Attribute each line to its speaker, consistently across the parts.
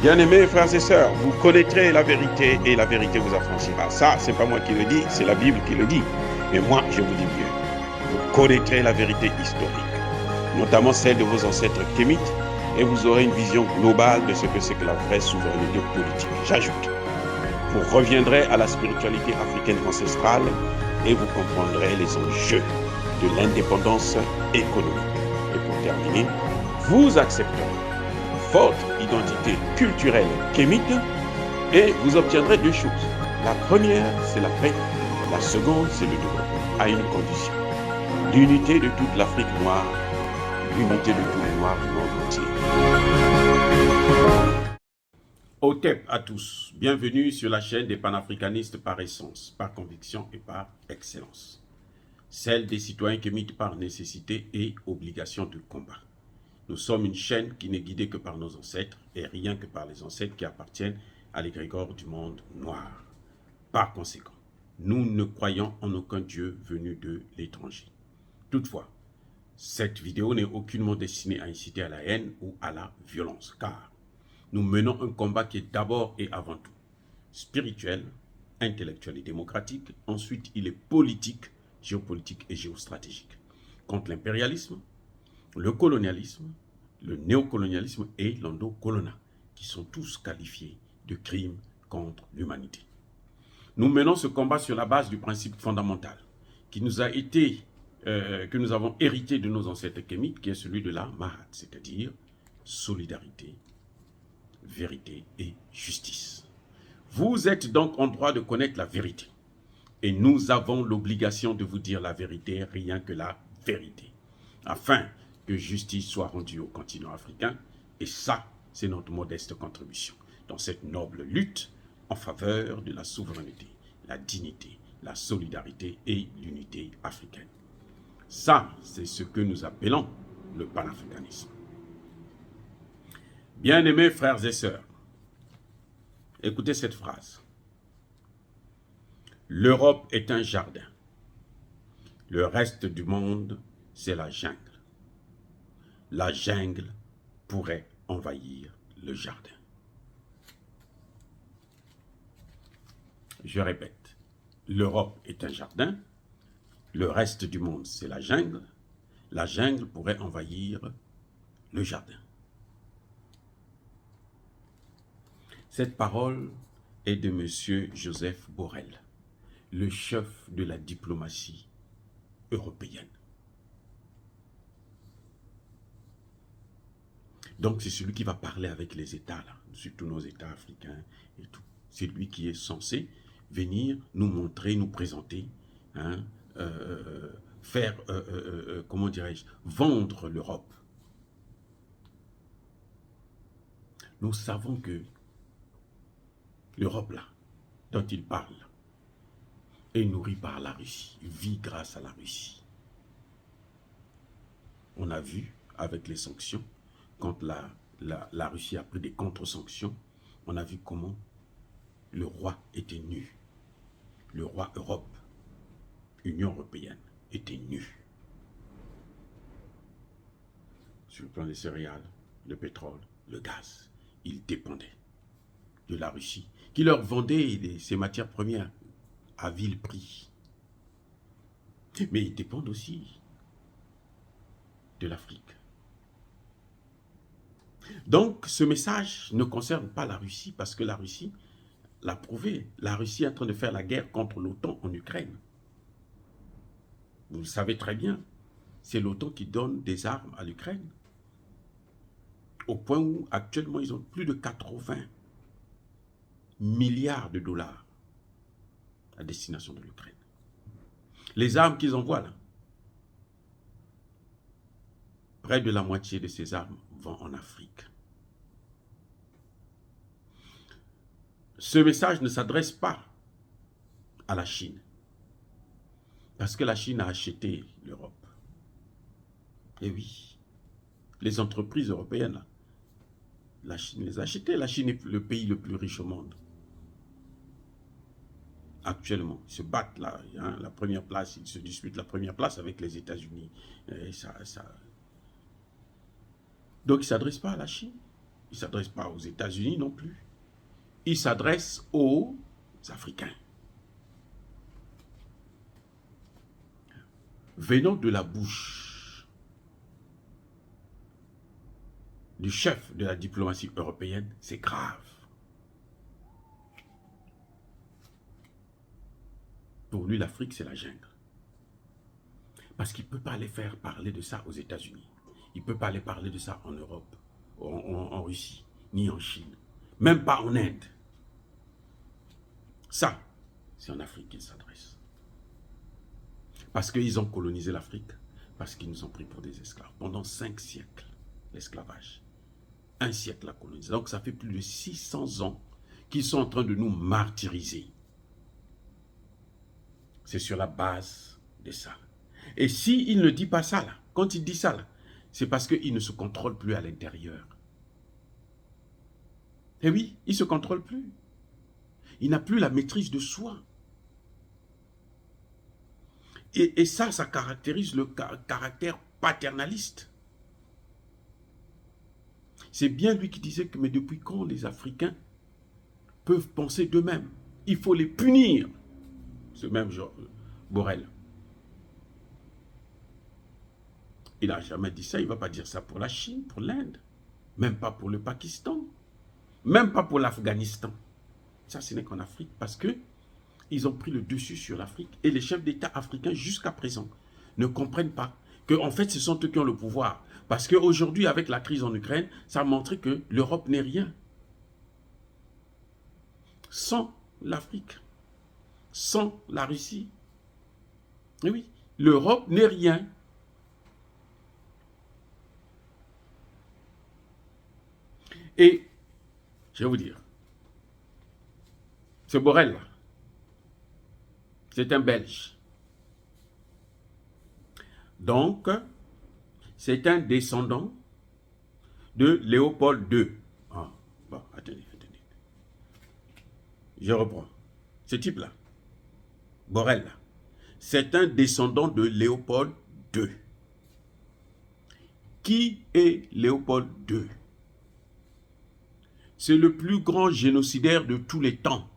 Speaker 1: Bien-aimés frères et sœurs, vous connaîtrez la vérité et la vérité vous affranchira. Ça, c'est pas moi qui le dis, c'est la Bible qui le dit. Mais moi, je vous dis bien, vous connaîtrez la vérité historique, notamment celle de vos ancêtres kémites, et vous aurez une vision globale de ce que c'est que la vraie souveraineté politique. J'ajoute, vous reviendrez à la spiritualité africaine ancestrale et vous comprendrez les enjeux de l'indépendance économique. Et pour terminer, vous accepterez votre identité culturelle kémite et vous obtiendrez deux choses. La première, c'est la paix. La seconde, c'est le développement, à une condition. L'unité de toute l'Afrique noire, l'unité de tous les Noirs du monde entier. Otep à tous, bienvenue sur la chaîne des panafricanistes par essence, par conviction et par excellence. Celle des citoyens kémites par nécessité et obligation de combat. Nous sommes une chaîne qui n'est guidée que par nos ancêtres et rien que par les ancêtres qui appartiennent à l'égrégore du monde noir. Par conséquent, nous ne croyons en aucun Dieu venu de l'étranger. Toutefois, cette vidéo n'est aucunement destinée à inciter à la haine ou à la violence, car nous menons un combat qui est d'abord et avant tout spirituel, intellectuel et démocratique. Ensuite, il est politique, géopolitique et géostratégique. Contre l'impérialisme, le colonialisme, le néocolonialisme et l'endocolonat, qui sont tous qualifiés de crimes contre l'humanité. Nous menons ce combat sur la base du principe fondamental qui nous a été, que nous avons hérité de nos ancêtres kémites, qui est celui de la Mahat, c'est-à-dire solidarité, vérité et justice. Vous êtes donc en droit de connaître la vérité. Et nous avons l'obligation de vous dire la vérité, rien que la vérité, afin que justice soit rendue au continent africain. Et ça, c'est notre modeste contribution dans cette noble lutte en faveur de la souveraineté, la dignité, la solidarité et l'unité africaine. Ça, c'est ce que nous appelons le panafricanisme. Bien-aimés frères et sœurs, écoutez cette phrase. L'Europe est un jardin. Le reste du monde, c'est la jungle. La jungle pourrait envahir le jardin. Je répète, l'Europe est un jardin. Le reste du monde, c'est la jungle. La jungle pourrait envahir le jardin. Cette parole est de M. Joseph Borrell, le chef de la diplomatie européenne. Donc c'est celui qui va parler avec les États, là, surtout nos États africains et tout. C'est lui qui est censé venir nous montrer, nous présenter, hein, faire, comment dirais-je, vendre l'Europe. Nous savons que l'Europe, là, dont il parle, est nourrie par la Russie, vit grâce à la Russie. On a vu avec les sanctions, quand la Russie a pris des contre-sanctions, on a vu comment le roi était nu. Le roi Europe, Union européenne, était nu. Sur le plan des céréales, le pétrole, le gaz, ils dépendaient de la Russie, qui leur vendait ces matières premières à vil prix. Mais ils dépendent aussi de l'Afrique. Donc, ce message ne concerne pas la Russie, parce que la Russie l'a prouvé. La Russie est en train de faire la guerre contre l'OTAN en Ukraine. Vous le savez très bien, c'est l'OTAN qui donne des armes à l'Ukraine. Au point où, actuellement, ils ont plus de 80 milliards de dollars à destination de l'Ukraine. Les armes qu'ils envoient là, près de la moitié de ces armes vont en Afrique. Ce message ne s'adresse pas à la Chine, parce que la Chine a acheté l'Europe. Et oui, les entreprises européennes, là, la Chine les a achetées. La Chine est le pays le plus riche au monde. Actuellement, ils se battent là, hein, la première place, ils se disputent la première place avec les États-Unis. Donc, il ne s'adresse pas à la Chine. Il ne s'adresse pas aux États-Unis non plus. Il s'adresse aux Africains. Venant de la bouche du chef de la diplomatie européenne, c'est grave. Pour lui, l'Afrique, c'est la jungle. Parce qu'il ne peut pas aller faire parler de ça aux États-Unis. Il ne peut pas aller parler de ça en Europe, en Russie, ni en Chine. Même pas en Inde. Ça, c'est en Afrique qu'il s'adresse. Parce qu'ils ont colonisé l'Afrique, parce qu'ils nous ont pris pour des esclaves. Pendant 5 siècles, l'esclavage. 1 siècle la colonisation. Donc ça fait plus de 600 ans qu'ils sont en train de nous martyriser. C'est sur la base de ça. Et s'il ne dit pas ça, là, quand il dit ça, là, c'est parce qu'il ne se contrôle plus à l'intérieur. Et oui, il ne se contrôle plus. Il n'a plus la maîtrise de soi. Et ça caractérise le caractère paternaliste. C'est bien lui qui disait que, mais depuis quand les Africains peuvent penser d'eux-mêmes? Il faut les punir. Ce même genre, Borrell. Il n'a jamais dit ça, il ne va pas dire ça pour la Chine, pour l'Inde, même pas pour le Pakistan, même pas pour l'Afghanistan. Ça, ce n'est qu'en Afrique, parce que ils ont pris le dessus sur l'Afrique. Et les chefs d'État africains, jusqu'à présent, ne comprennent pas que, en fait, ce sont eux qui ont le pouvoir. Parce qu'aujourd'hui, avec la crise en Ukraine, ça a montré que l'Europe n'est rien. Sans l'Afrique, sans la Russie. Et oui, l'Europe n'est rien. Et, je vais vous dire, ce Borrell, c'est un Belge. Donc, c'est un descendant de Léopold II. Ah, bon, attendez. Je reprends. Ce type-là, Borrell, c'est un descendant de Léopold II. Qui est Léopold II? C'est le plus grand génocidaire de tous les temps.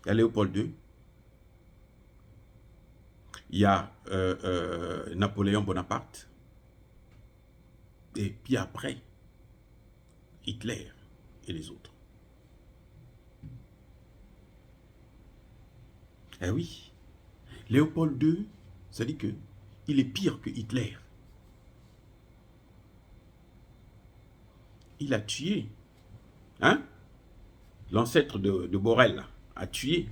Speaker 1: Il y a Léopold II. Il y a Napoléon Bonaparte. Et puis après, Hitler et les autres. Eh oui, Léopold II, ça dit qu'il est pire que Hitler. Il a tué, hein? L'ancêtre de Borrell là, a tué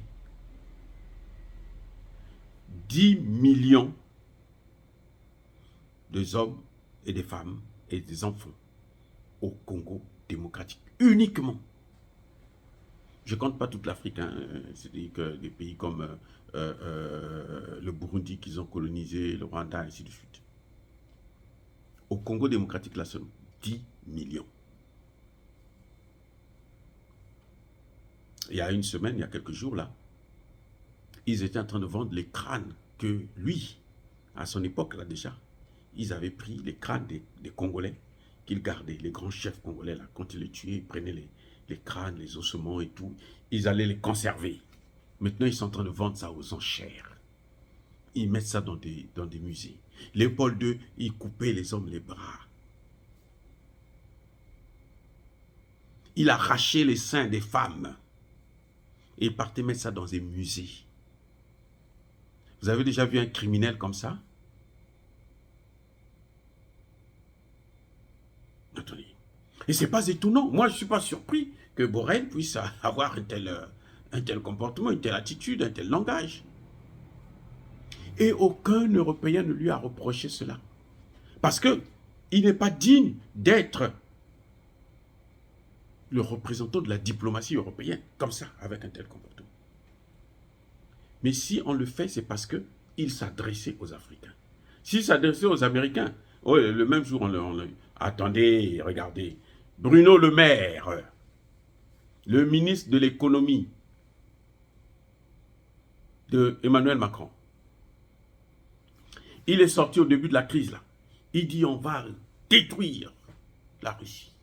Speaker 1: 10 millions de hommes et des femmes et des enfants au Congo démocratique, uniquement. Je ne compte pas toute l'Afrique, hein. C'est-à-dire que des pays comme le Burundi qu'ils ont colonisé, le Rwanda, ainsi de suite. Au Congo démocratique, là, seulement 10 millions. Il y a une semaine, il y a quelques jours, là, ils étaient en train de vendre les crânes que lui, à son époque, là déjà, ils avaient pris les crânes des Congolais qu'ils gardaient, les grands chefs congolais, là, quand ils les tuaient, ils prenaient les crânes, les ossements et tout, ils allaient les conserver. Maintenant, ils sont en train de vendre ça aux enchères. Ils mettent ça dans des musées. Léopold II, il coupait les hommes les bras. Il arrachait les seins des femmes. Et il partait mettre ça dans des musées. Vous avez déjà vu un criminel comme ça? Attendez. Et ce n'est pas étonnant. Moi, je ne suis pas surpris que Borrell puisse avoir un tel comportement, une telle attitude, un tel langage. Et aucun Européen ne lui a reproché cela. Parce qu'il n'est pas digne d'être le représentant de la diplomatie européenne, comme ça, avec un tel comportement. Mais si on le fait, c'est parce qu'il s'adressait aux Africains. S'il s'adressait aux Américains, oh, le même jour, attendez, regardez, Bruno Le Maire, le ministre de l'économie de Emmanuel Macron, il est sorti au début de la crise, là. Il dit, on va détruire la Russie.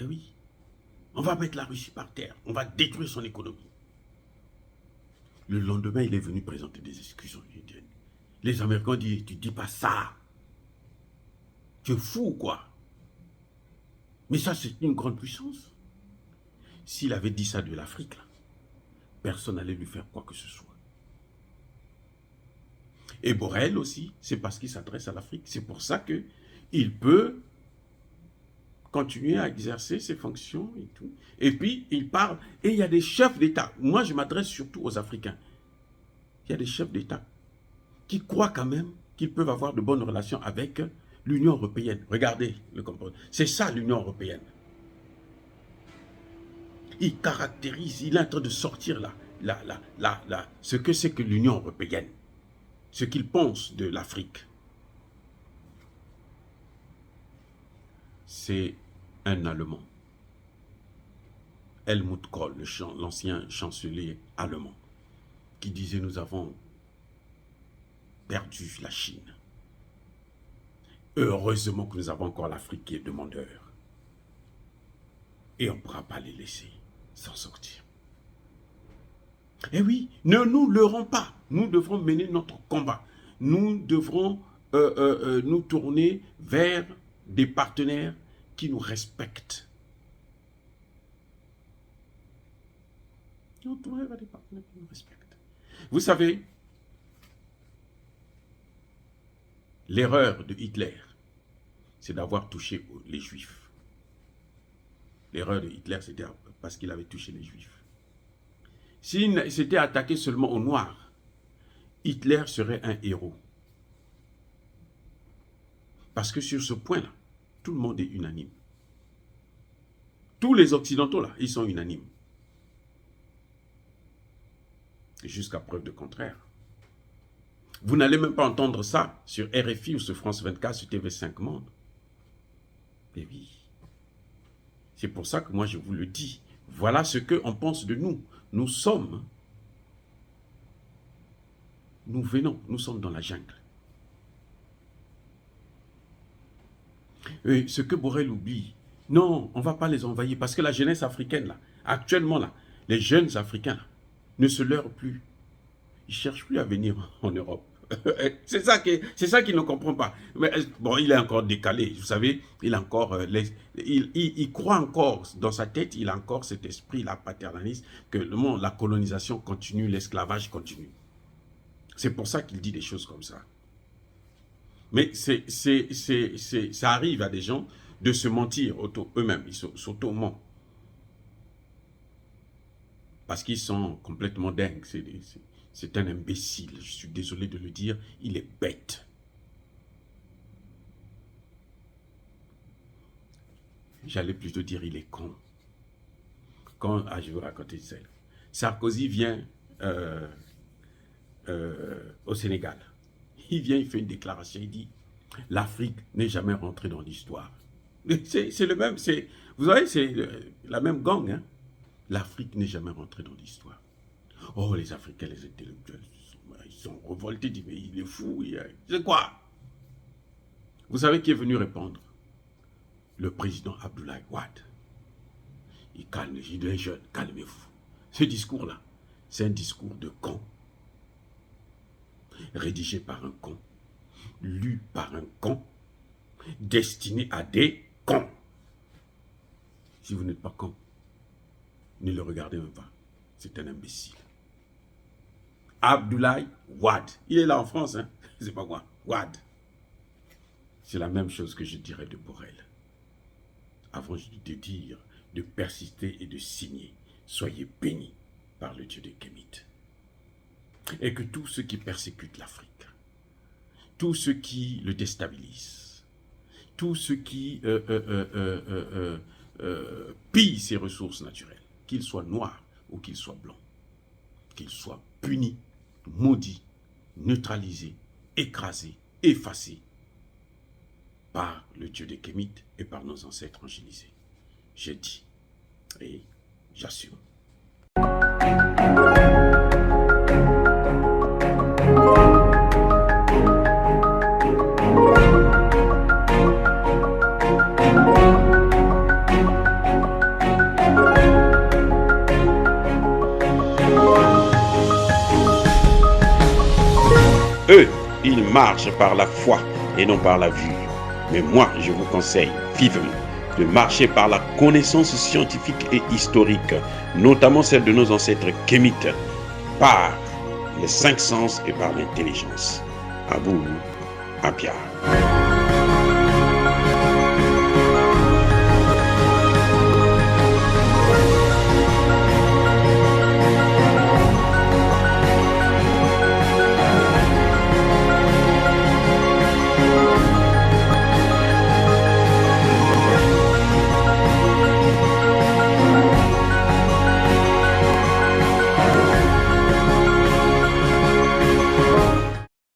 Speaker 1: Eh oui, on va mettre la Russie par terre, on va détruire son économie. Le lendemain, il est venu présenter des excuses. Les Américains disent, tu dis pas ça. Tu es fou ou quoi? Mais ça, c'est une grande puissance. S'il avait dit ça de l'Afrique, personne n'allait lui faire quoi que ce soit. Et Borrell aussi, c'est parce qu'il s'adresse à l'Afrique. C'est pour ça qu'il peut continuer à exercer ses fonctions et tout. Et puis, il parle. Et il y a des chefs d'État. Moi, je m'adresse surtout aux Africains. Il y a des chefs d'État qui croient quand même qu'ils peuvent avoir de bonnes relations avec l'Union européenne. Regardez le comportement. C'est ça l'Union européenne. Il caractérise, il est en train de sortir ce que c'est que l'Union européenne. Ce qu'il pense de l'Afrique. C'est un Allemand. Helmut Kohl, l'ancien chancelier allemand, qui disait nous avons perdu la Chine. Heureusement que nous avons encore l'Afrique qui est demandeur. Et on ne pourra pas les laisser s'en sortir. Eh oui, ne nous leurrons pas. Nous devrons mener notre combat. Nous devrons nous tourner vers des partenaires qui nous respectent. Nous tourner vers des partenaires qui nous respectent. Vous savez, l'erreur de Hitler, c'est d'avoir touché les Juifs. L'erreur de Hitler, c'était parce qu'il avait touché les Juifs. S'il s'était attaqué seulement aux Noirs, Hitler serait un héros. Parce que sur ce point-là, tout le monde est unanime. Tous les Occidentaux, là, ils sont unanimes. Jusqu'à preuve de contraire. Vous n'allez même pas entendre ça sur RFI ou sur France 24, sur TV5 Monde. Eh oui. C'est pour ça que moi je vous le dis. Voilà ce qu'on pense de nous. Nous sommes, nous venons, nous sommes dans la jungle. Et ce que Borrell oublie, non, on ne va pas les envahir parce que la jeunesse africaine, là, actuellement, là, les jeunes Africains là, ne se leurrent plus. Ils ne cherchent plus à venir en Europe. C'est ça qu'il ne comprend pas. Mais bon, il est encore décalé, vous savez, il croit encore, dans sa tête, il a encore cet esprit-là paternaliste, que la colonisation continue, l'esclavage continue. C'est pour ça qu'il dit des choses comme ça. Mais ça arrive à des gens de se mentir eux-mêmes, ils s'auto-mentent. Parce qu'ils sont complètement dingues, c'est un imbécile, je suis désolé de le dire, il est bête. J'allais plutôt dire il est con. Je vais vous raconter ça. Sarkozy vient au Sénégal. Il vient, il fait une déclaration, il dit « L'Afrique n'est jamais rentrée dans l'histoire. » C'est le même, vous voyez, c'est la même gang. Hein? L'Afrique n'est jamais rentrée dans l'histoire. Oh, les Africains, les intellectuels, ils sont revoltés, disent, mais il est fou, c'est quoi? Vous savez qui est venu répondre? Le président Abdoulaye Wade. Il calme, il est jeune, calmez-vous. Ce discours-là, c'est un discours de con. Rédigé par un con, lu par un con, destiné à des cons. Si vous n'êtes pas con, ne le regardez même pas. C'est un imbécile. Abdoulaye Wade. Il est là en France, hein? C'est pas quoi. Wade. C'est la même chose que je dirais de Borrell. Avant de dire, de persister et de signer, soyez bénis par le Dieu de Kémit. Et que tous ceux qui persécutent l'Afrique, tous ceux qui le déstabilisent, tous ceux qui pillent ses ressources naturelles, qu'ils soient noirs ou qu'ils soient blancs, qu'ils soient punis, maudits, neutralisés, écrasés, effacés par le Dieu des Kémites et par nos ancêtres angélisés. J'ai dit et j'assume. ils marchent par la foi et non par la vue. Mais moi, je vous conseille vivement de marcher par la connaissance scientifique et historique, notamment celle de nos ancêtres kémites, par les 5 sens et par l'intelligence. À vous, à Pierre.